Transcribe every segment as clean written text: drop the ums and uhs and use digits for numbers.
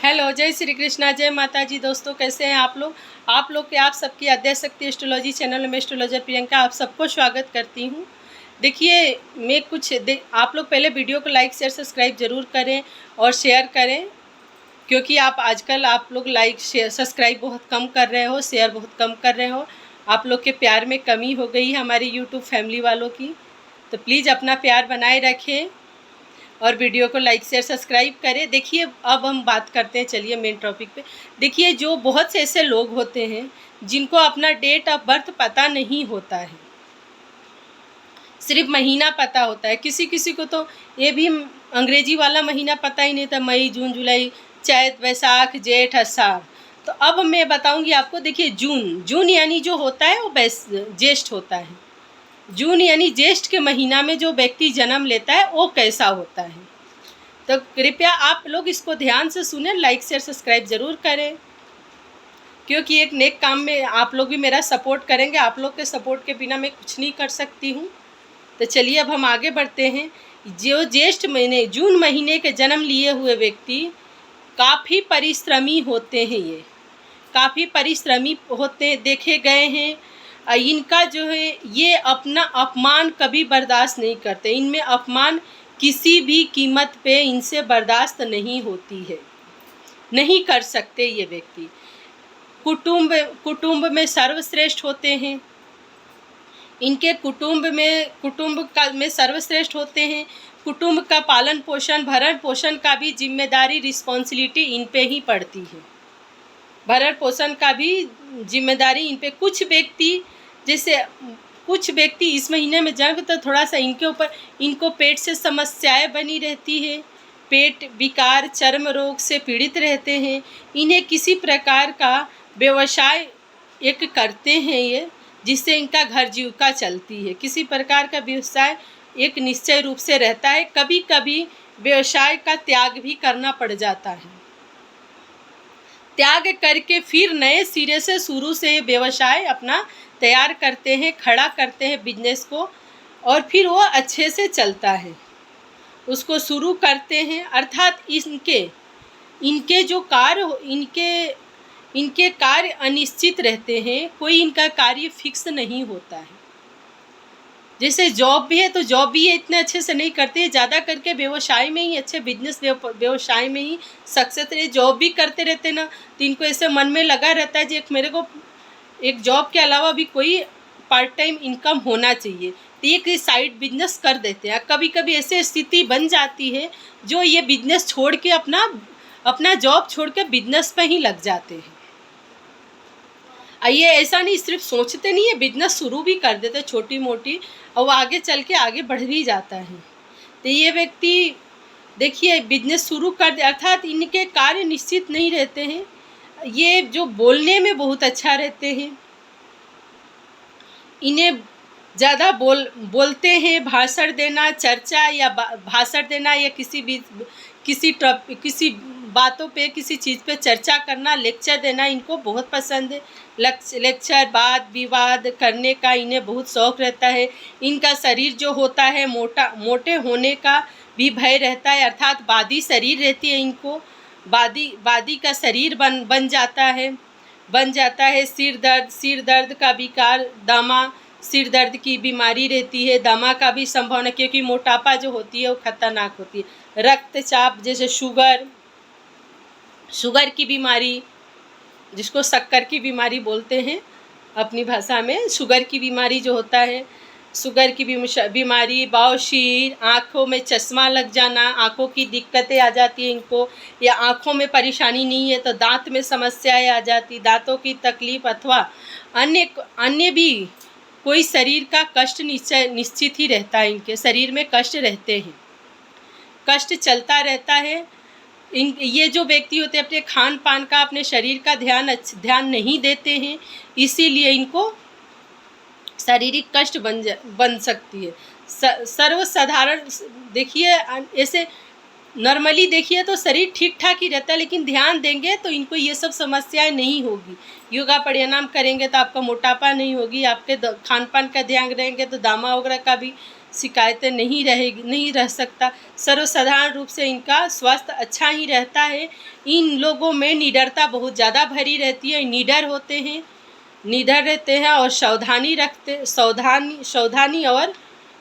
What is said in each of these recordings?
Hello, जय श्री कृष्णा, जय माता जी। दोस्तों, कैसे हैं आप लोग के आप सबकी आद्यशक्ति एस्ट्रोलॉजी चैनल में एस्ट्रोलॉजर प्रियंका आप सबको स्वागत करती हूं। देखिए, मैं आप लोग पहले वीडियो को लाइक शेयर सब्सक्राइब ज़रूर करें और शेयर करें, क्योंकि आजकल आप लोग लाइक शेयर सब्सक्राइब बहुत कम कर रहे हो, शेयर बहुत कम कर रहे हो। आप लोग के प्यार में कमी हो गई है हमारी यूट्यूब फैमिली वालों की, तो प्लीज़ अपना प्यार बनाए रखें और वीडियो को लाइक शेयर सब्सक्राइब करें। देखिए, अब हम बात करते हैं, चलिए मेन टॉपिक पे। देखिए, जो बहुत से ऐसे लोग होते हैं जिनको अपना डेट ऑफ बर्थ पता नहीं होता है, सिर्फ महीना पता होता है। किसी किसी को तो ये भी अंग्रेजी वाला महीना पता ही नहीं था, मई जून जुलाई चैत वैसाख जेठ आषाढ़। तो अब मैं बताऊंगी आपको। देखिए, जून यानी जो होता है वो ज्येष्ठ होता है। जून यानी ज्येष्ठ के महीना में जो व्यक्ति जन्म लेता है वो कैसा होता है, तो कृपया आप लोग इसको ध्यान से सुने, लाइक शेयर सब्सक्राइब ज़रूर करें, क्योंकि एक नेक काम में आप लोग भी मेरा सपोर्ट करेंगे। आप लोग के सपोर्ट के बिना मैं कुछ नहीं कर सकती हूँ। तो चलिए अब हम आगे बढ़ते हैं। जो ज्येष्ठ महीने जून महीने के जन्म लिए हुए व्यक्ति काफ़ी परिश्रमी होते हैं। ये काफ़ी परिश्रमी होते देखे गए हैं। इनका जो है ये अपना अपमान कभी बर्दाश्त नहीं करते। इनमें अपमान किसी भी कीमत पे इनसे बर्दाश्त नहीं होती है, नहीं कर सकते ये व्यक्ति। कुटुंब में सर्वश्रेष्ठ होते हैं। इनके कुटुंब में सर्वश्रेष्ठ होते हैं। कुटुंब का पालन पोषण भरण पोषण का भी जिम्मेदारी रिस्पॉन्सिबिलिटी इन पे ही पड़ती है। भरण पोषण का भी जिम्मेदारी इन पे। कुछ व्यक्ति इस महीने में जन्म तो थोड़ा सा इनको पेट से समस्याएं बनी रहती है। पेट विकार चर्म रोग से पीड़ित रहते हैं। इन्हें किसी प्रकार का व्यवसाय एक करते हैं ये, जिससे इनका घर जीविका चलती है। किसी प्रकार का व्यवसाय एक निश्चय रूप से रहता है। कभी कभी व्यवसाय का त्याग भी करना पड़ जाता है। त्याग करके फिर नए सिरे से शुरू से व्यवसाय अपना तैयार करते हैं, खड़ा करते हैं बिजनेस को, और फिर वो अच्छे से चलता है। उसको शुरू करते हैं, अर्थात इनके जो इनके कार्य अनिश्चित रहते हैं। कोई इनका कार्य फिक्स नहीं होता है। जैसे जॉब भी है तो जॉब भी ये इतने अच्छे से नहीं करते हैं, ज़्यादा करके व्यवसाय में ही अच्छे बिजनेस व्यवसाय में ही सक्सेस रहे। जॉब भी करते रहते ना, तो इनको ऐसे मन में लगा रहता है कि मेरे को एक जॉब के अलावा भी कोई पार्ट टाइम इनकम होना चाहिए, तो एक साइड बिजनेस कर देते हैं। कभी कभी ऐसी स्थिति बन जाती है जो ये बिजनेस छोड़ के अपना जॉब छोड़ के बिजनेस पे ही लग जाते हैं। ये ऐसा नहीं, सिर्फ सोचते नहीं है, बिजनेस शुरू भी कर देते छोटी मोटी, और वो आगे चल के आगे बढ़ भी जाता है। तो ये व्यक्ति देखिए बिजनेस शुरू कर दे, अर्थात इनके कार्य निश्चित नहीं रहते हैं। ये जो बोलने में बहुत अच्छा रहते हैं। इन्हें ज़्यादा बोलते हैं। भाषण देना, चर्चा या भाषण देना या किसी बातों पे किसी चीज़ पे चर्चा करना, लेक्चर देना इनको बहुत पसंद है। लेक्चर वाद विवाद करने का इन्हें बहुत शौक़ रहता है। इनका शरीर जो होता है मोटे होने का भी भय रहता है, अर्थात वादी शरीर रहती है इनको। वादी का शरीर बन जाता है। सिर दर्द का विकार, दमा सिर दर्द की बीमारी रहती है। दमा का भी संभावना, क्योंकि मोटापा जो होती है वो खतरनाक होती है। रक्तचाप जैसे शुगर की बीमारी, जिसको शक्कर की बीमारी बोलते हैं अपनी भाषा में, शुगर की बीमारी जो होता है, शुगर की बीमारी, बवासीर, आँखों में चश्मा लग जाना, आँखों की दिक्कतें आ जाती हैं इनको, या आँखों में परेशानी नहीं है तो दांत में समस्याएं आ जाती, दांतों की तकलीफ अथवा अन्य भी कोई शरीर का कष्ट निश्चित ही रहता है। इनके शरीर में कष्ट रहते हैं, कष्ट चलता रहता है। ये जो व्यक्ति होते हैं अपने खान पान का, अपने शरीर का ध्यान नहीं देते हैं, इसीलिए इनको शारीरिक कष्ट बन सकती है। सर्वसाधारण देखिए, ऐसे नॉर्मली देखिए तो शरीर ठीक ठाक ही रहता है, लेकिन ध्यान देंगे तो इनको ये सब समस्याएं नहीं होगी। योगा प्राणायाम करेंगे तो आपका मोटापा नहीं होगी। आपके खान पान का ध्यान रहेंगे तो दामा वगैरह का भी शिकायतें नहीं रह सकता। सर्वसाधारण रूप से इनका स्वास्थ्य अच्छा ही रहता है। इन लोगों में निडरता बहुत ज़्यादा भरी रहती है, निडर रहते हैं और सावधानी और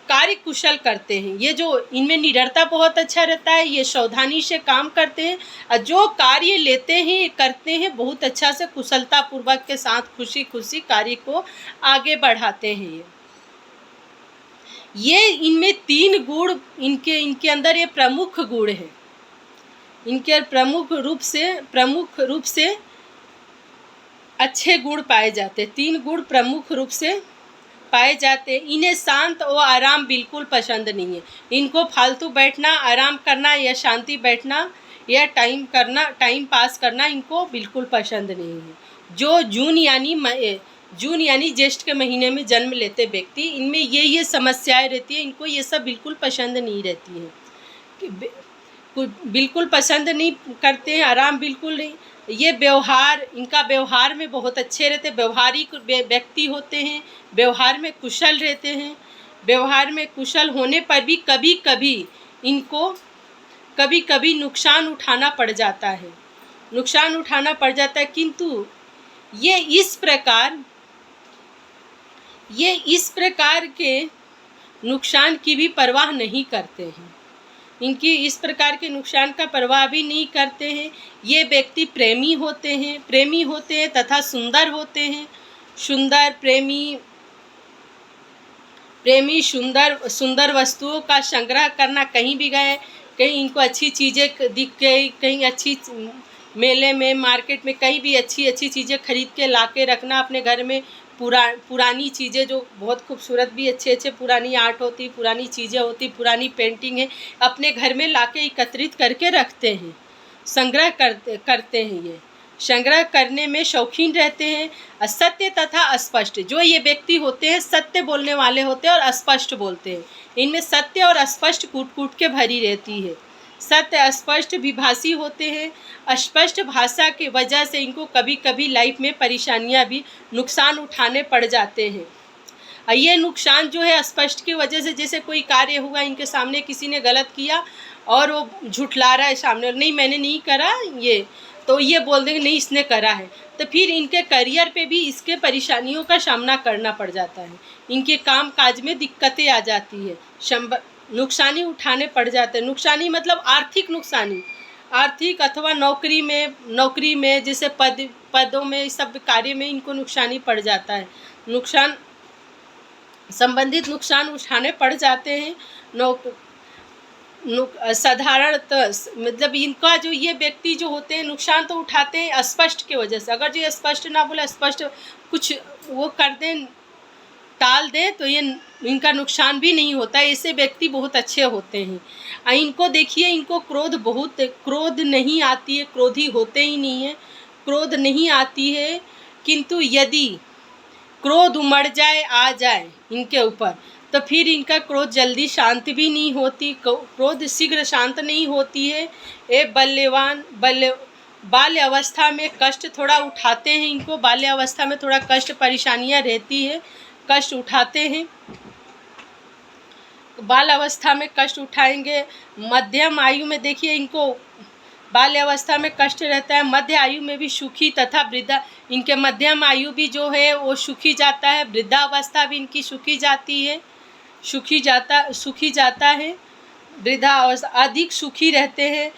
कार्य कुशल करते हैं। ये जो इनमें निडरता बहुत अच्छा रहता है, ये सावधानी से काम करते हैं और जो कार्य लेते हैं करते हैं बहुत अच्छा से कुशलता पूर्वक के साथ खुशी खुशी कार्य को आगे बढ़ाते हैं। ये इनमें 3 गुण इनके अंदर ये प्रमुख गुण है। इनके प्रमुख रूप से अच्छे गुण पाए जाते हैं। 3 गुण प्रमुख रूप से पाए जाते हैं। इन्हें शांत और आराम बिल्कुल पसंद नहीं है। इनको फालतू बैठना, आराम करना या शांति बैठना या टाइम पास करना इनको बिल्कुल पसंद नहीं है। जो जून यानी ज्येष्ठ के महीने में जन्म लेते व्यक्ति, इनमें ये समस्याएं रहती है। इनको ये सब बिल्कुल पसंद नहीं रहती है, बिल्कुल पसंद नहीं करते हैं, आराम बिल्कुल नहीं। ये इनका व्यवहार में बहुत अच्छे रहते, व्यवहारिक व्यक्ति होते हैं, व्यवहार में कुशल रहते हैं। व्यवहार में कुशल होने पर भी इनको कभी कभी नुकसान उठाना पड़ जाता है, किंतु ये इस प्रकार के नुकसान की भी परवाह नहीं करते हैं। इनकी इस प्रकार के नुकसान का परवाह भी नहीं करते हैं। ये व्यक्ति प्रेमी होते हैं तथा सुंदर होते हैं। प्रेमी सुंदर वस्तुओं का संग्रह करना, कहीं भी गए, कहीं इनको अच्छी चीज़ें दिख गई, कहीं अच्छी मेले में, मार्केट में, कहीं भी अच्छी चीज़ें खरीद के ला के रखना अपने घर में। पुरानी चीज़ें जो बहुत खूबसूरत भी अच्छे पुरानी आर्ट होती, पुरानी चीज़ें होती, पुरानी पेंटिंग है, अपने घर में लाके एकत्रित करके रखते हैं, संग्रह करते हैं। ये संग्रह करने में शौकीन रहते हैं। सत्य तथा स्पष्ट, जो ये व्यक्ति होते हैं सत्य बोलने वाले होते हैं और स्पष्ट बोलते हैं। इनमें सत्य और स्पष्ट कूट के भरी रहती है। सत्य स्पष्ट विभाषी होते हैं। अस्पष्ट भाषा की वजह से इनको कभी कभी लाइफ में परेशानियां भी, नुकसान उठाने पड़ जाते हैं। ये नुकसान जो है स्पष्ट की वजह से, जैसे कोई कार्य हुआ इनके सामने, किसी ने गलत किया और वो झुठला रहा है सामने, नहीं मैंने नहीं करा, तो ये बोल देंगे नहीं इसने करा है, तो फिर इनके करियर पे भी इसके परेशानियों का सामना करना पड़ जाता है। इनके काम काज में दिक्कतें आ जाती है, नुकसानी उठाने पड़ जाते हैं। नुकसानी मतलब आर्थिक अथवा नौकरी में जैसे पदों में, इस सब कार्य में इनको नुकसानी पड़ जाता है। संबंधित नुकसान उठाने पड़ जाते हैं। साधारणतः मतलब इनका जो ये व्यक्ति जो होते हैं नुकसान तो उठाते हैं अस्पष्ट की वजह से। अगर जो स्पष्ट ना बोले, स्पष्ट कुछ वो कर दें, टाल दें, तो ये इनका नुकसान भी नहीं होता। ऐसे व्यक्ति बहुत अच्छे होते हैं। इनको देखिए, इनको क्रोध नहीं आती है, क्रोधी होते ही नहीं है, क्रोध नहीं आती है। किंतु यदि क्रोध उमड़ जाए, आ जाए इनके ऊपर, तो फिर इनका क्रोध जल्दी शांत भी नहीं होती, क्रोध शीघ्र शांत नहीं होती है। बाल्य अवस्था में कष्ट थोड़ा उठाते हैं। इनको बाल्य अवस्था में थोड़ा कष्ट परेशानियां रहती है, कष्ट उठाते हैं। बाल अवस्था में कष्ट उठाएंगे। मध्यम आयु में देखिए, इनको बाल्य अवस्था में कष्ट रहता है, मध्य आयु में भी सुखी तथा वृद्धा, इनके मध्यम आयु भी जो है वो सुखी जाता है, वृद्धावस्था भी इनकी सुखी जाता है। वृद्धावस्था अधिक सुखी रहते हैं।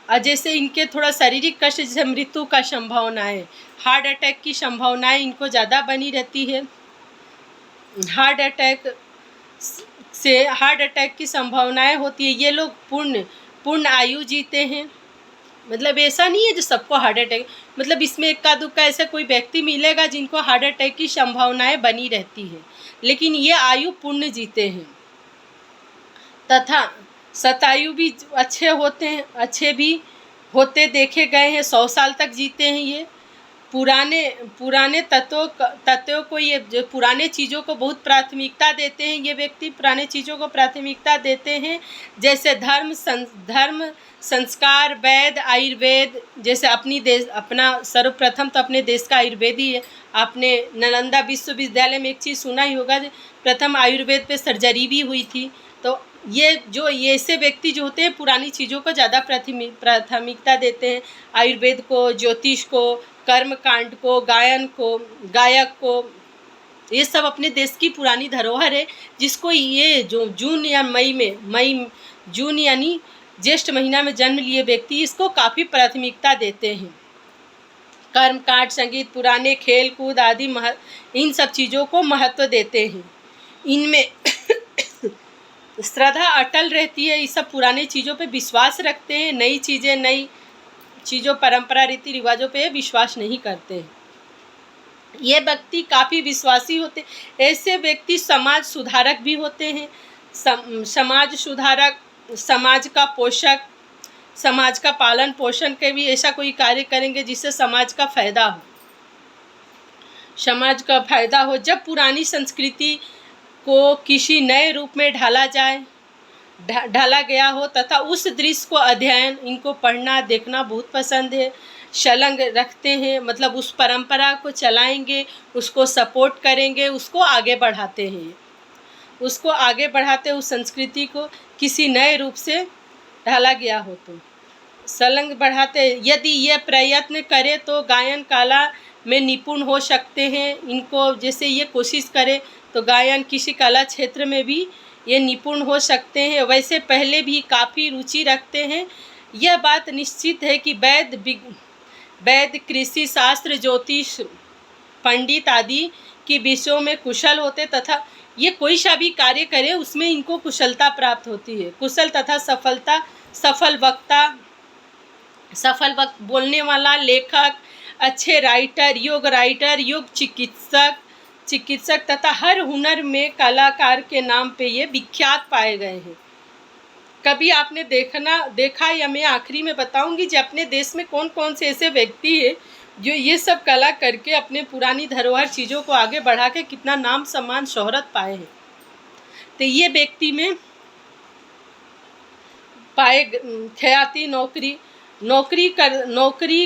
और जैसे इनके थोड़ा शारीरिक कष्ट, जैसे मृत्यु का संभावना है, हार्ट अटैक की संभावनाएं इनको ज़्यादा बनी रहती है। हार्ट अटैक की संभावनाएं होती है। ये लोग पूर्ण आयु जीते हैं। मतलब ऐसा नहीं है जो सबको हार्ट अटैक, मतलब इसमें इक्का दुक्का ऐसा कोई व्यक्ति मिलेगा जिनको हार्ट अटैक की संभावनाएं बनी रहती है, लेकिन ये आयु पूर्ण जीते हैं। तथा शतायु भी अच्छे भी होते देखे गए हैं, 100 साल तक जीते हैं ये। पुराने पुराने तत्वों को, ये जो पुराने चीज़ों को बहुत प्राथमिकता देते हैं, ये व्यक्ति पुराने चीज़ों को प्राथमिकता देते हैं, जैसे धर्म संस्कार, वेद, आयुर्वेद। जैसे अपना सर्वप्रथम तो अपने देश का आयुर्वेद ही है। आपने नालंदा विश्वविद्यालय में एक चीज़ सुना ही होगा, प्रथम आयुर्वेद पे सर्जरी भी हुई थी। तो ये ऐसे व्यक्ति जो होते हैं पुरानी चीज़ों को ज़्यादा प्राथमिकता देते हैं, आयुर्वेद को, ज्योतिष को, कर्म कांड को, गायन को, गायक को। ये सब अपने देश की पुरानी धरोहर है, जिसको ये जो जून या जून यानी ज्येष्ठ महीना में जन्म लिए व्यक्ति इसको काफ़ी प्राथमिकता देते हैं। कर्म कांड, संगीत, पुराने खेल कूद आदि इन सब चीज़ों को महत्व देते हैं। इनमें श्रद्धा अटल रहती है, इस सब पुराने चीज़ों पे विश्वास रखते हैं। नई चीज़ों परंपरा रीति रिवाजों पे विश्वास नहीं करते हैं। ये व्यक्ति काफ़ी विश्वासी होते हैं। ऐसे व्यक्ति समाज सुधारक भी होते हैं। समाज सुधारक, समाज का पोषक, समाज का पालन पोषण के भी ऐसा कोई कार्य करेंगे जिससे समाज का फायदा हो, समाज का फायदा हो। जब पुरानी संस्कृति को किसी नए रूप में ढाला गया हो तथा उस दृश्य को अध्ययन, इनको पढ़ना देखना बहुत पसंद है। संलग्न रखते हैं, मतलब उस परंपरा को चलाएंगे, उसको सपोर्ट करेंगे, उसको आगे बढ़ाते हैं, उस संस्कृति को किसी नए रूप से ढाला गया हो तो संलग्न बढ़ाते। यदि ये प्रयत्न करे तो गायन कला में निपुण हो सकते हैं। इनको जैसे ये कोशिश करे तो गायन किसी कला क्षेत्र में भी ये निपुण हो सकते हैं। वैसे पहले भी काफ़ी रुचि रखते हैं। यह बात निश्चित है कि वैद, कृषि शास्त्र, ज्योतिष, पंडित आदि के विषयों में कुशल होते तथा ये कोई सा भी कार्य करे उसमें इनको कुशलता प्राप्त होती है। कुशल तथा सफल वक्त बोलने वाला, लेखक, अच्छे राइटर, योग चिकित्सक तथा हर हुनर में कलाकार के नाम पे ये विख्यात पाए गए हैं। कभी आपने देखा या मैं आखिरी में बताऊंगी कि अपने देश में कौन कौन से ऐसे व्यक्ति हैं जो ये सब कला करके अपने पुरानी धरोहर चीज़ों को आगे बढ़ा के कितना नाम सम्मान शोहरत पाए हैं। तो ये व्यक्ति में पाए ख्याति, नौकरी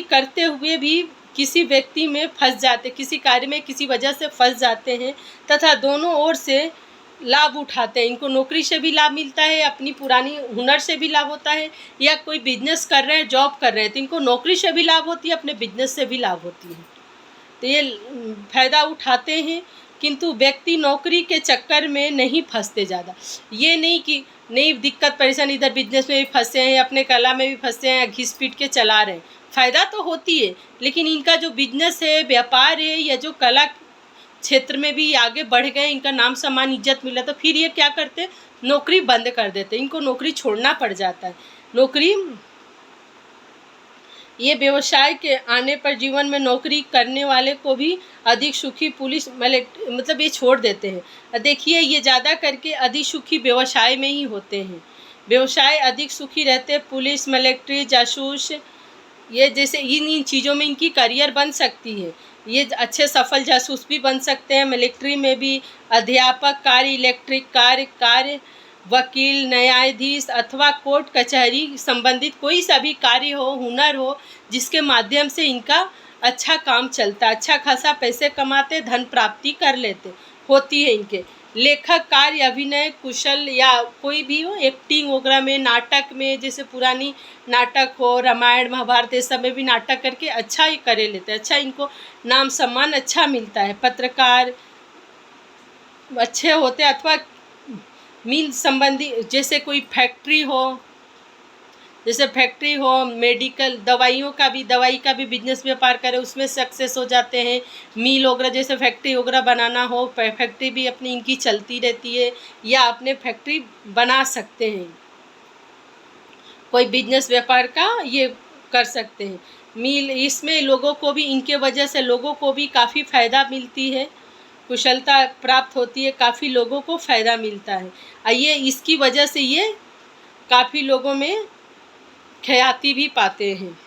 करते हुए भी किसी व्यक्ति में फंस जाते, किसी कार्य में किसी वजह से फंस जाते हैं तथा दोनों ओर से लाभ उठाते हैं। इनको नौकरी से भी लाभ मिलता है, अपनी पुरानी हुनर से भी लाभ होता है, या कोई बिजनेस कर रहे हैं, जॉब कर रहे हैं तो इनको नौकरी से भी लाभ होती है, अपने बिजनेस से भी लाभ होती है। तो ये फ़ायदा उठाते हैं, किंतु व्यक्ति नौकरी के चक्कर में नहीं फंसते ज़्यादा। ये नहीं कि नई दिक्कत परेशानी, इधर बिजनेस में भी फंसे हैं, अपने कला में भी फंसे हैं, घिस पीट के चला रहे हैं। फ़ायदा तो होती है, लेकिन इनका जो बिजनेस है, व्यापार है, या जो कला क्षेत्र में भी आगे बढ़ गए, इनका नाम सम्मान इज्जत मिला, तो फिर ये क्या करते, नौकरी बंद कर देते, इनको नौकरी छोड़ना पड़ जाता है। नौकरी, ये व्यवसाय के आने पर जीवन में नौकरी करने वाले को भी अधिक सुखी पुलिस मतलब ये छोड़ देते हैं। देखिए ये ज़्यादा करके अधिक सुखी व्यवसाय में ही होते हैं, व्यवसाय अधिक सुखी रहते। पुलिस, मिलिट्री, जासूस, ये जैसे इन चीज़ों में इनकी करियर बन सकती है। ये अच्छे सफल जासूस भी बन सकते हैं। मिलिट्री में भी अध्यापक कार्य, इलेक्ट्रिक कार्य, वकील, न्यायाधीश अथवा कोर्ट कचहरी संबंधित कोई सा भी कार्य हो, हुनर हो, जिसके माध्यम से इनका अच्छा काम चलता, अच्छा खासा पैसे कमाते, धन प्राप्ति कर लेते, होती है इनके। लेखक कार्य, अभिनय कुशल, या कोई भी हो, एक्टिंग वगैरह में, नाटक में, जैसे पुरानी नाटक हो, रामायण महाभारत, इस सब में भी नाटक करके अच्छा ही करे लेते हैं, अच्छा इनको नाम सम्मान अच्छा मिलता है। पत्रकार अच्छे होते, अथवा मिल संबंधी, जैसे कोई फैक्ट्री हो, मेडिकल दवाई का भी बिजनेस व्यापार करे, उसमें सक्सेस हो जाते हैं। मिल वगैरह, जैसे फैक्ट्री वगैरह बनाना हो, फैक्ट्री भी अपनी इनकी चलती रहती है, या अपने फैक्ट्री बना सकते हैं, कोई बिजनेस व्यापार का ये कर सकते हैं। मिल, इसमें लोगों को भी, इनके वजह से लोगों को भी काफ़ी फ़ायदा मिलती है, कुशलता प्राप्त होती है, काफ़ी लोगों को फ़ायदा मिलता है। ये इसकी वजह से ये काफ़ी लोगों में ख्याति भी पाते हैं।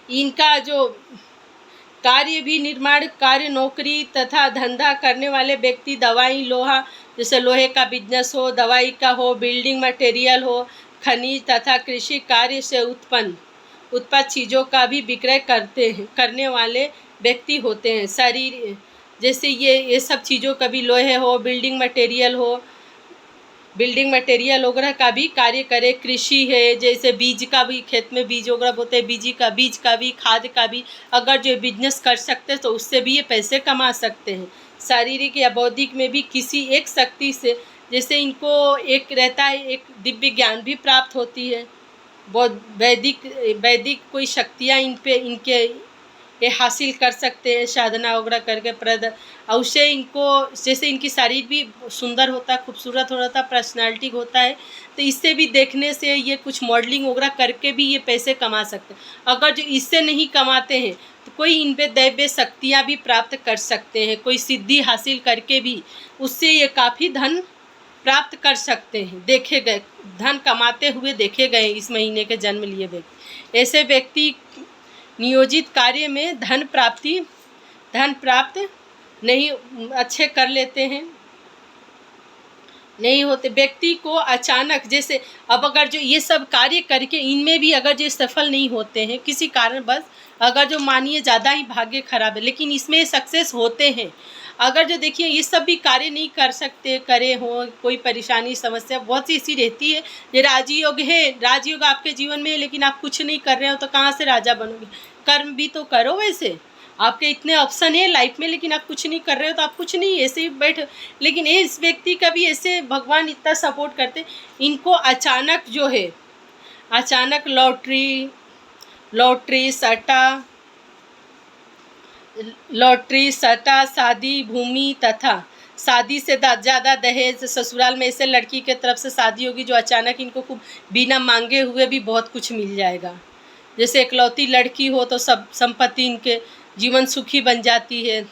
इनका जो कार्य भी निर्माण कार्य, नौकरी तथा धंधा करने वाले व्यक्ति, दवाई, लोहा, जैसे लोहे का बिजनेस हो, दवाई का हो, बिल्डिंग मटेरियल हो, खनिज तथा कृषि कार्य से उत्पन्न चीज़ों का भी विक्रय करने वाले व्यक्ति होते हैं। शरीर, जैसे ये सब चीज़ों का भी, लोहे हो, बिल्डिंग मटेरियल वगैरह का भी कार्य करे। कृषि है, जैसे बीज का भी, खेत में बीज वगैरह बोते हैं, बीज का भी, खाद का भी, अगर जो बिजनेस कर सकते हैं तो उससे भी ये पैसे कमा सकते हैं। शारीरिक या बौद्धिक में भी किसी एक शक्ति से, जैसे इनको एक रहता है, एक दिव्य ज्ञान भी प्राप्त होती है। बहुत वैदिक कोई शक्तियाँ इनके ये हासिल कर सकते हैं साधना वगैरह करके और उससे इनको, जैसे इनकी शरीर भी सुंदर होता है, खूबसूरत होता है, पर्सनालिटी होता है, तो इससे भी देखने से ये कुछ मॉडलिंग वगैरह करके भी ये पैसे कमा सकते हैं। अगर जो इससे नहीं कमाते हैं तो कोई इन पे दैव्य शक्तियाँ भी प्राप्त कर सकते हैं, कोई सिद्धि हासिल करके भी उससे ये काफ़ी धन प्राप्त कर सकते हैं। देखे गए धन कमाते हुए देखे गए इस महीने के जन्म लिए व्यक्ति। ऐसे व्यक्ति नियोजित कार्य में धन प्राप्त नहीं अच्छे कर लेते हैं, नहीं होते। व्यक्ति को अचानक, जैसे अब अगर जो ये सब कार्य करके इनमें भी अगर जो सफल नहीं होते हैं किसी कारणवश, अगर जो मानिए ज़्यादा ही भाग्य खराब है, लेकिन इसमें सक्सेस होते हैं। अगर जो देखिए ये सब भी कार्य नहीं कर सकते, करे हो, कोई परेशानी समस्या बहुत सी ऐसी रहती है। ये राजयोग है, राजयोग आपके जीवन में है, लेकिन आप कुछ नहीं कर रहे हो तो कहाँ से राजा बनोगे। कर्म भी तो करो, वैसे आपके इतने ऑप्शन है लाइफ में, लेकिन आप कुछ नहीं कर रहे हो तो आप कुछ नहीं, ऐसे ही बैठ। लेकिन इस व्यक्ति का भी ऐसे भगवान इतना सपोर्ट करते, इनको अचानक जो है, अचानक लॉटरी सट्टा, शादी, भूमि तथा शादी से ज़्यादा दहेज, ससुराल में ऐसे लड़की के तरफ से शादी होगी जो अचानक इनको खूब बिना मांगे हुए भी बहुत कुछ मिल जाएगा। जैसे इकलौती लड़की हो तो सब संपत्ति इनके जीवन सुखी बन जाती है,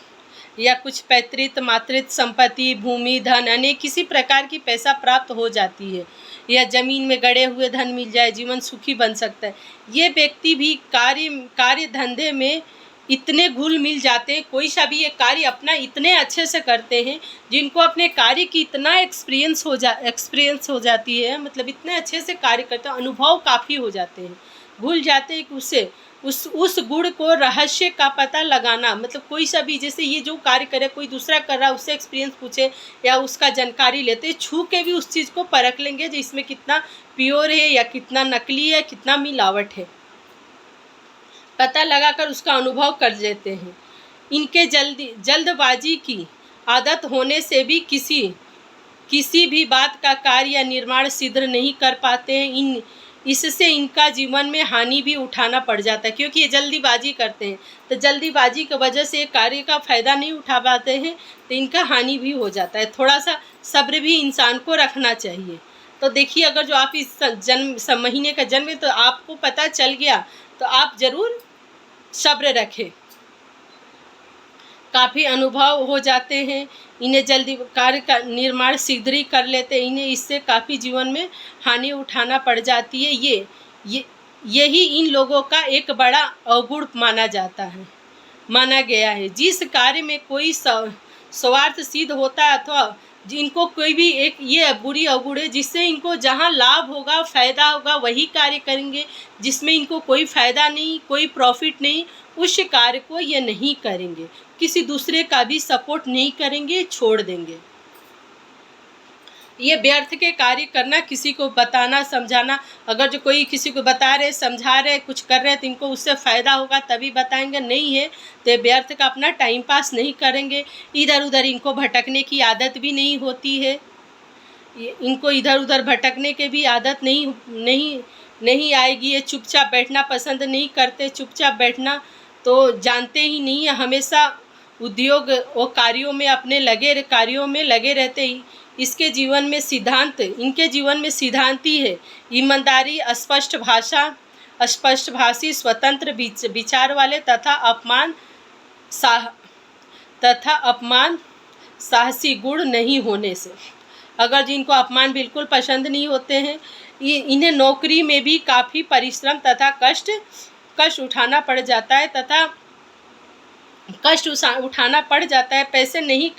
या कुछ पैतृक मातृत्व संपत्ति, भूमि, धन, अनेक किसी प्रकार की पैसा प्राप्त हो जाती है, या ज़मीन में गड़े हुए धन मिल जाए, जीवन सुखी बन सकता है। ये व्यक्ति भी कार्य धंधे में इतने घुल मिल जाते हैं, कोई सा भी ये कार्य अपना इतने अच्छे से करते हैं, जिनको अपने कार्य की इतना एक्सपीरियंस हो जाती है, मतलब इतने अच्छे से कार्य करते हैं, अनुभव काफ़ी हो जाते हैं, भूल जाते हैं कि उससे उस गुण को, रहस्य का पता लगाना, मतलब कोई सा भी, जैसे ये जो कार्य करे कोई दूसरा कर रहा है, उससे एक्सपीरियंस पूछे या उसका जानकारी लेते, छू के भी उस चीज़ को परख लेंगे जो इसमें कितना प्योर है या कितना नकली है, कितना मिलावट है, पता लगाकर उसका अनुभव कर लेते हैं। इनके जल्दबाजी की आदत होने से भी किसी भी बात का कार्य या निर्माण सिद्ध नहीं कर पाते हैं। इससे इनका जीवन में हानि भी उठाना पड़ जाता है, क्योंकि ये जल्दीबाजी करते हैं, तो जल्दीबाजी की वजह से कार्य का फ़ायदा नहीं उठा पाते हैं, तो इनका हानि भी हो जाता है। थोड़ा सा सब्र भी इंसान को रखना चाहिए। तो देखिए, अगर जो आप इस महीने का जन्म है तो आपको पता चल गया, तो आप ज़रूर सब्र रखें। काफ़ी अनुभव हो जाते हैं, इन्हें जल्दी कार्य का निर्माण शीघ्र ही कर लेते हैं, इन्हें इससे काफ़ी जीवन में हानि उठाना पड़ जाती है। यही इन लोगों का एक बड़ा अवगुण माना गया है। जिस कार्य में कोई स्वार्थ सिद्ध होता है अथवा जिनको कोई भी एक ये बुरी अवगुण है, जिससे इनको जहाँ लाभ होगा, फ़ायदा होगा, वही कार्य करेंगे। जिसमें इनको कोई फ़ायदा नहीं, कोई प्रॉफिट नहीं, उस कार्य को ये नहीं करेंगे। किसी दूसरे का भी सपोर्ट नहीं करेंगे, छोड़ देंगे। ये व्यर्थ के कार्य करना, किसी को बताना समझाना, अगर जो कोई किसी को बता रहे, समझा रहे, कुछ कर रहे, तो इनको उससे फ़ायदा होगा तभी बताएंगे, नहीं है तो व्यर्थ का अपना टाइम पास नहीं करेंगे। इधर उधर इनको भटकने की आदत भी नहीं होती है, इनको इधर उधर भटकने के भी आदत नहीं आएगी। ये चुपचाप बैठना पसंद नहीं करते, चुपचाप बैठना तो जानते ही नहीं है, हमेशा उद्योग और कार्यों में लगे रहते ही। इनके जीवन में सिद्धांत ही है ईमानदारी, स्पष्टभाषी, स्वतंत्र विचार वाले तथा अपमान साहसी गुण नहीं होने से। अगर जिनको अपमान बिल्कुल पसंद नहीं होते हैं, इन्हें नौकरी में भी काफ़ी परिश्रम तथा कष्ट कष्ट उठाना पड़ जाता है तथा उठाना पड़ जाता है, पैसे नहीं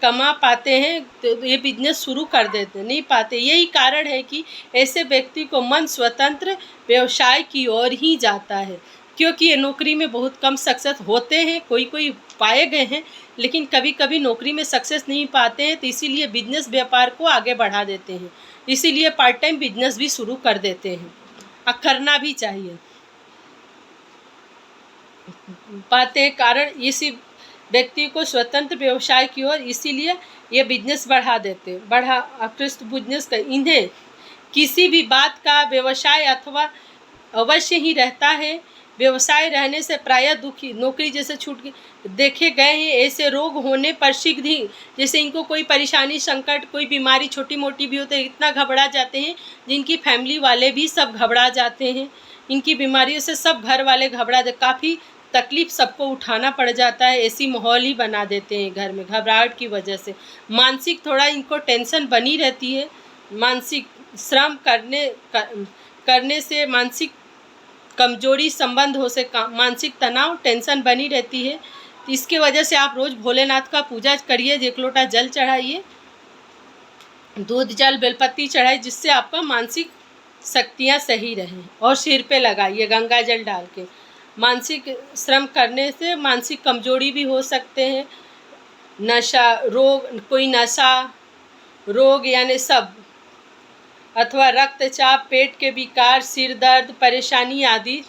कमा पाते हैं तो ये बिजनेस शुरू कर देते नहीं पाते। यही कारण है कि ऐसे व्यक्ति को मन स्वतंत्र व्यवसाय की ओर ही जाता है, क्योंकि ये नौकरी में बहुत कम सक्सेस होते हैं, कोई पाए गए हैं, लेकिन कभी कभी नौकरी में सक्सेस नहीं पाते हैं, तो इसीलिए बिजनेस व्यापार को आगे बढ़ा देते हैं, इसीलिए पार्ट टाइम बिजनेस भी शुरू कर देते हैं और करना भी चाहिए। पाते कारण इसी व्यक्ति को स्वतंत्र व्यवसाय की ओर इसीलिए ये बिजनेस बढ़ा आकृष्ट बिजनेस का इन्हें किसी भी बात का व्यवसाय अथवा अवश्य ही रहता है। व्यवसाय रहने से प्रायः दुखी नौकरी जैसे छूट देखे गए हैं। ऐसे रोग होने पर शीघ्र ही जैसे इनको कोई परेशानी संकट कोई बीमारी छोटी मोटी भी होती है, इतना घबरा जाते हैं जिनकी फैमिली वाले भी सब घबरा जाते हैं। इनकी बीमारियों से सब घर वाले घबरा जाते, काफ़ी तकलीफ सबको उठाना पड़ जाता है। ऐसी माहौल ही बना देते हैं घर में घबराहट की वजह से। मानसिक थोड़ा इनको टेंशन बनी रहती है, मानसिक श्रम करने से मानसिक कमजोरी संबंध हो से मानसिक तनाव टेंशन बनी रहती है। तो इसके वजह से आप रोज़ भोलेनाथ का पूजा करिए, एक लोटा जल चढ़ाइए, दूध जल बेलपत्ती चढ़ाइए, जिससे आपका मानसिक शक्तियाँ सही रहें, और सिर पे लगाइए गंगा जल डाल के। मानसिक श्रम करने से मानसिक कमजोरी भी हो सकते हैं, नशा रोग कोई नशा रोग यानी सब अथवा रक्तचाप पेट के विकार सिर दर्द परेशानी आदि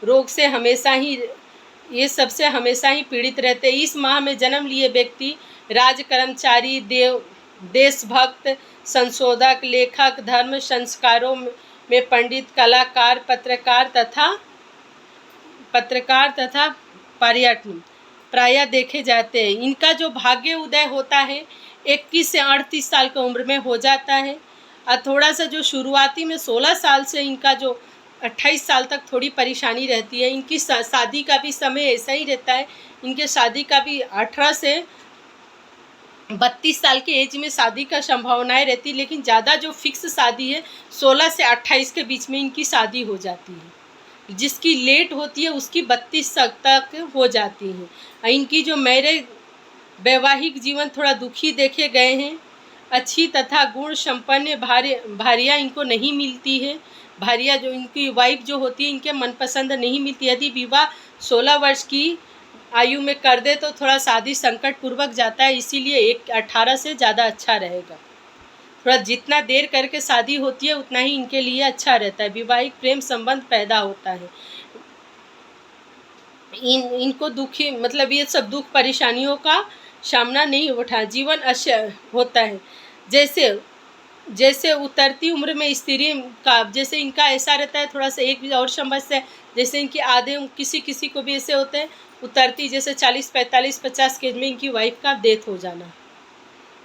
रोग से हमेशा ही ये सबसे हमेशा ही पीड़ित रहते हैं। इस माह में जन्म लिए व्यक्ति राज कर्मचारी देशभक्त संशोधक लेखक धर्म संस्कारों में पंडित कलाकार पत्रकार तथा पर्यटन प्रायः देखे जाते हैं। इनका जो भाग्य उदय होता है 21 से 38 साल की उम्र में हो जाता है, और थोड़ा सा जो शुरुआती में 16 साल से इनका जो 28 साल तक थोड़ी परेशानी रहती है। इनकी शादी का भी समय ऐसा ही रहता है, इनके शादी का भी 18 से 32 साल के एज में शादी का संभावनाएं रहती है, लेकिन ज़्यादा जो फिक्स शादी है 16 से 28 के बीच में इनकी शादी हो जाती है। जिसकी लेट होती है उसकी 32 साल तक हो जाती है। इनकी जो मैरिज वैवाहिक जीवन थोड़ा दुखी देखे गए हैं। अच्छी तथा गुण संपन्न भारियाँ इनको नहीं मिलती है। भारियाँ जो इनकी वाइफ जो होती है इनके मनपसंद नहीं मिलती। यदि विवाह 16 वर्ष की आयु में कर दे तो थोड़ा शादी संकट पूर्वक जाता है, इसीलिए 18 से ज़्यादा अच्छा रहेगा। थोड़ा जितना देर करके शादी होती है उतना ही इनके लिए अच्छा रहता है, वैवाहिक प्रेम संबंध पैदा होता है। इनको दुखी मतलब ये सब दुख परेशानियों का सामना नहीं उठा जीवन अच्छा होता है। जैसे उतरती उम्र में स्त्री का जैसे इनका ऐसा रहता है, थोड़ा सा एक और समस्या है, जैसे इनकी आधे किसी को भी ऐसे होते हैं उतरती, जैसे 40 45 50 के एज में इनकी वाइफ का डेथ हो जाना।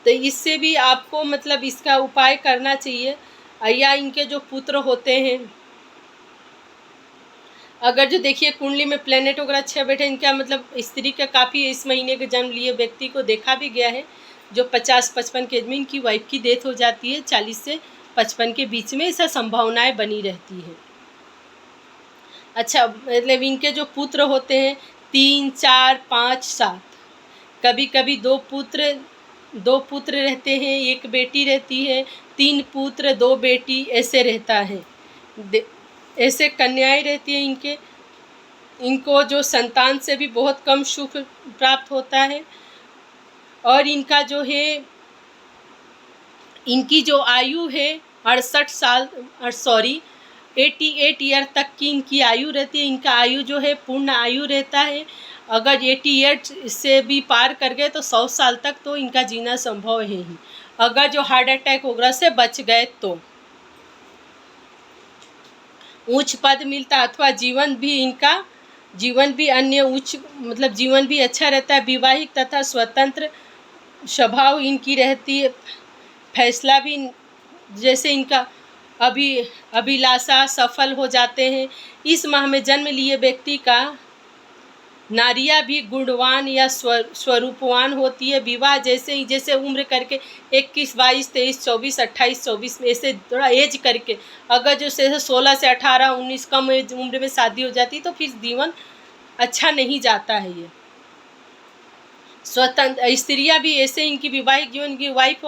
तो इससे भी आपको मतलब इसका उपाय करना चाहिए। या इनके जो पुत्र होते हैं, अगर जो देखिए कुंडली में प्लेनेट वगैरह अच्छे बैठे, इनका मतलब स्त्री का काफ़ी इस महीने के जन्म लिए व्यक्ति को देखा भी गया है जो 50-55 के एज में इनकी वाइफ की डेथ हो जाती है। 40 से 55 के बीच में ऐसा संभावनाएं बनी रहती है। अच्छा मतलब इनके जो पुत्र होते हैं 3 4 5 7, कभी कभी दो पुत्र रहते हैं, एक बेटी रहती है, 3 पुत्र 2 बेटी ऐसे रहता है। ऐसे कन्याएं रहती है इनको जो संतान से भी बहुत कम सुख प्राप्त होता है। और इनका जो है इनकी जो आयु है 88 ईयर तक की इनकी आयु रहती है। इनका आयु जो है पूर्ण आयु रहता है। अगर 88 से भी पार कर गए तो 100 साल तक तो इनका जीना संभव है ही, अगर जो हार्ट अटैक वगैरह से बच गए तो। उच्च पद मिलता अथवा जीवन भी अन्य उच्च मतलब जीवन भी अच्छा रहता है। विवाहिक तथा स्वतंत्र स्वभाव इनकी रहती है। फैसला भी जैसे इनका अभिलाषा सफल हो जाते हैं। इस माह में जन्म लिए व्यक्ति का नारियां भी गुणवान या स्वरूपवान होती है। विवाह जैसे ही जैसे उम्र करके 21, 22, 23, 24, 28, 24 में ऐसे थोड़ा एज करके, अगर जो से 16 से 18, 19 कम एज उम्र में शादी हो जाती तो फिर जीवन अच्छा नहीं जाता है। ये स्वतंत्र स्त्रियां भी ऐसे, इनकी विवाहिक जीवन की वाइफ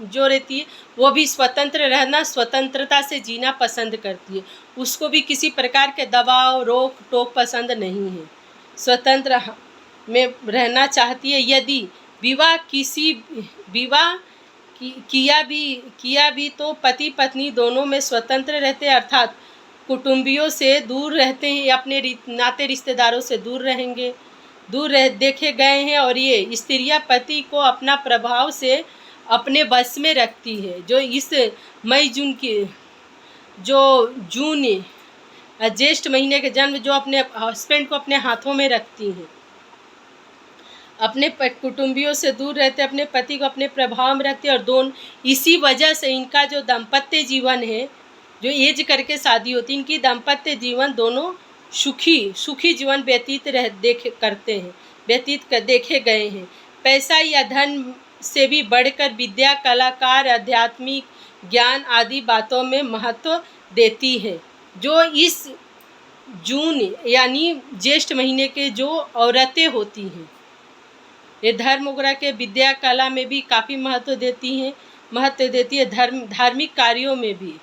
जो रहती है वो भी स्वतंत्र रहना, स्वतंत्रता से जीना पसंद करती है। उसको भी किसी प्रकार के दबाव रोक टोक पसंद नहीं है, स्वतंत्र में रहना चाहती है। यदि विवाह किया भी तो पति पत्नी दोनों में स्वतंत्र रहते हैं, अर्थात कुटुंबियों से दूर रहते हैं, अपने नाते रिश्तेदारों से दूर रहेंगे, देखे गए हैं। और ये स्त्रियां पति को अपना प्रभाव से अपने बस में रखती है। जो इस जून ज्येष्ठ महीने के जन्म जो अपने हस्बैंड को अपने हाथों में रखती हैं, अपने कुटुंबियों से दूर रहते, अपने पति को अपने प्रभाव में रखते, और दोनों इसी वजह से इनका जो दाम्पत्य जीवन है, जो एज करके शादी होती है, इनकी दाम्पत्य जीवन दोनों सुखी जीवन व्यतीत देखे गए हैं। पैसा या धन से भी बढ़कर विद्या, कलाकार, आध्यात्मिक ज्ञान आदि बातों में महत्व देती है। जो इस जून यानी ज्येष्ठ महीने के जो औरतें होती हैं, ये धर्म वगैरह के विद्या कला में भी काफ़ी महत्व देती है। धार्मिक कार्यों में भी,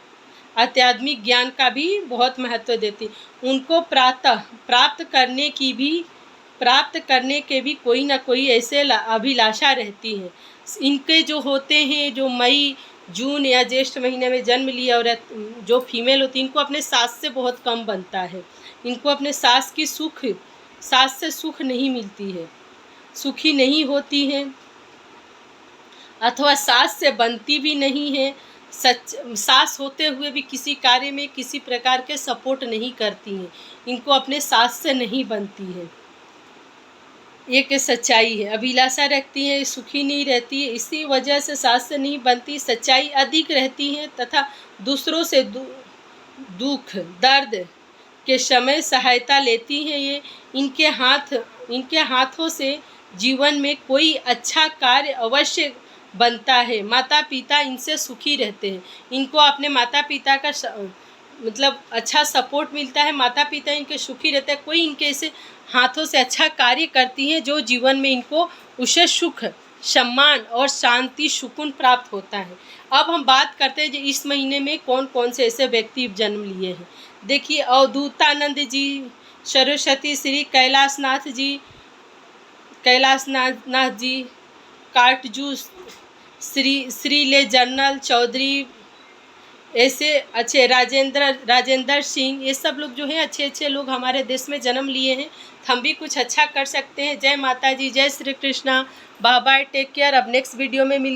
आध्यात्मिक ज्ञान का भी बहुत महत्व देती। उनको प्राप्त करने के भी कोई ना कोई ऐसे अभिलाषा रहती है। इनके जो होते हैं, जो मई, जून या ज्येष्ठ महीने में जन्म लिए औरत जो फीमेल होती है, इनको अपने सास से बहुत कम बनता है। इनको अपने सास से सुख नहीं मिलती है, सुखी नहीं होती हैं, अथवा सास से बनती भी नहीं है। सास होते हुए भी किसी कार्य में किसी प्रकार के सपोर्ट नहीं करती हैं, इनको अपने सास से नहीं बनती है। एक सच्चाई है, अभिलाषा रखती है, सुखी नहीं रहती है, इसी वजह से सास से नहीं बनती। सच्चाई अधिक रहती है तथा दूसरों से दुख दर्द के समय सहायता लेती हैं। ये इनके हाथों से जीवन में कोई अच्छा कार्य अवश्य बनता है। माता पिता इनसे सुखी रहते हैं, इनको अपने माता पिता का मतलब अच्छा सपोर्ट मिलता है, माता पिता इनके सुखी रहते हैं। कोई इनके ऐसे हाथों से अच्छा कार्य करती हैं जो जीवन में इनको उसे सुख, सम्मान और शांति, सुकून प्राप्त होता है। अब हम बात करते हैं जो इस महीने में कौन कौन से ऐसे व्यक्ति जन्म लिए हैं। देखिए, अवधूतानंद जी, सरस्वती श्री कैलाशनाथ जी, काटजू श्री ले जनरल चौधरी, ऐसे अच्छे राजेंद्र सिंह, ये सब लोग जो हैं अच्छे लोग हमारे देश में जन्म लिए हैं। हम भी कुछ अच्छा कर सकते हैं। जय माता जी, जय Shri Krishna, bye bye, take care. अब नेक्स्ट वीडियो में मिलते